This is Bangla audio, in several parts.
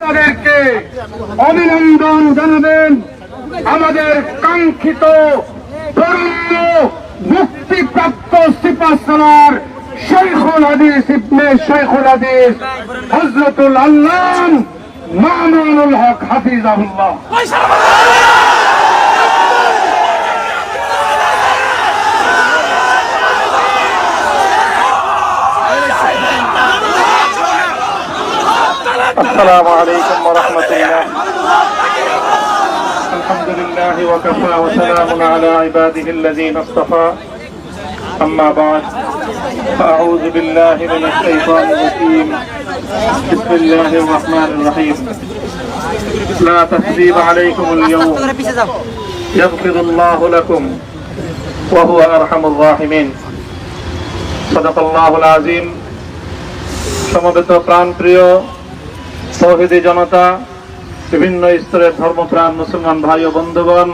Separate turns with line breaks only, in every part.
তাদেরকে অভিনন্দন জানাবেন। আমাদের কাঙ্ক্ষিত বরেণ্য মুক্তিপ্রাপ্ত সিপাহসালার শাইখুল হাদিস ইবনে শাইখুল হাদিস হযরতুল আল্লাম মামুনুল হক হাফিজাহুল্লাহ। السلام عليكم ورحمة الله. الحمد لله وكفى وسلام على عباده الذين اصطفى. أما بعد فأعوذ بالله من الشيطان الرجيم. بسم الله الرحمن الرحيم. لا تثريب عليكم اليوم يغفر الله لكم وهو أرحم الراحمين. صدق الله العظيم. সমবেত প্রাণপ্রিয় তৌহিদি জনতা, বিভিন্ন স্তরের ধর্মপ্রাণ মুসলমান ভাই ও বন্ধুগণ,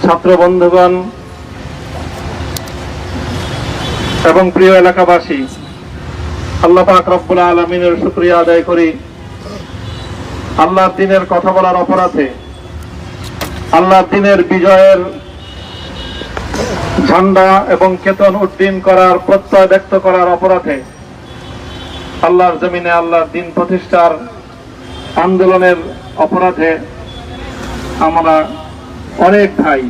ছাত্র বন্ধুগণ এবং প্রিয় এলাকাবাসী, আল্লাহ পাক রব্বুল আলামিনের শুকরিয়া আদায় করি। আল্লাহর দ্বীনের কথা বলার অপরাধে, আল্লাহর দ্বীনের বিজয়ের ঝান্ডা এবং কেতন উড্ডীন করার প্রত্যয় ব্যক্ত করার অপরাধে, আল্লাহর জমিনে আল্লাহর দ্বীন প্রতিষ্ঠার আন্দোলনের অপরাধে আমরা অনেক ভাই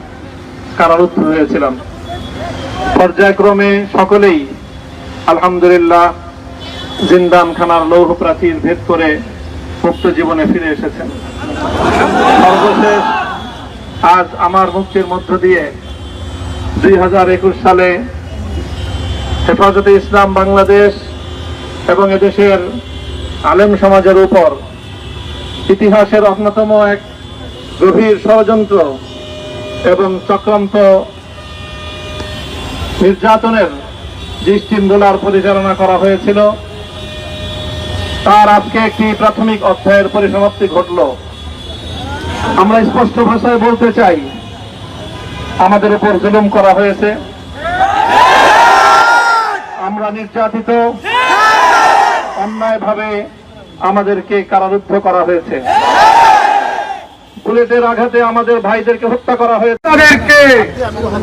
কারারুদ্ধ হয়েছিলাম। পর্যায়ক্রমে সকলেই আলহামদুলিল্লাহ জিন্দানখানার লৌহ প্রাচীর ভেদ করে মুক্ত জীবনে ফিরে এসেছেন। সর্বশেষ আজ আমার মুক্তির মধ্য দিয়ে 2021 সালে হেফাজতে ইসলাম বাংলাদেশ এবং এদেশের আলেম সমাজের উপর ইতিহাসের অন্যতম এক গভীর ষড়যন্ত্র এবং চক্রান্ত নির্যাতনের যে স্টিমরোলার পরিচালনা করা হয়েছিল, তার আজকে একটি প্রাথমিক অধ্যায়ের পরিসমাপ্তি ঘটল। আমরা স্পষ্ট ভাষায় বলতে চাই, আমাদের উপর জুলুম করা হয়েছে, আমরা নির্যাতিত, অন্যায়ভাবে আমাদেরকে কারারুদ্ধ করা হয়েছে, বুলেটের আঘাতে আমাদের ভাইদেরকে হত্যা করা হয়েছে। তাদেরকে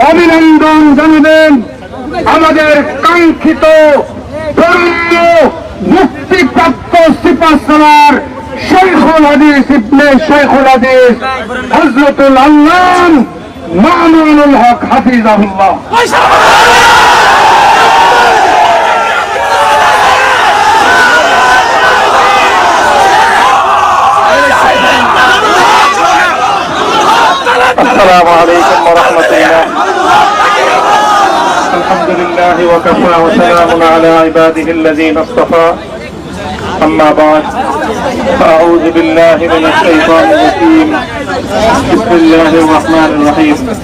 অভিনন্দন জানাবেন। আমাদের কাঙ্ক্ষিত বরেণ্য মুক্তিপ্রাপ্ত সিপাহসালার শাইখুল হাদিস ইবনে শাইখুল হাদিস হযরতুল আল্লাম মামুনুল হক হাফিজাহুল্লাহ। السلام عليكم ورحمة الله. الحمد لله وكفى وسلام على عباده الذين اصطفى. أما بعد فأعوذ بالله من الشيطان الرجيم. بسم الله الرحمن الرحيم.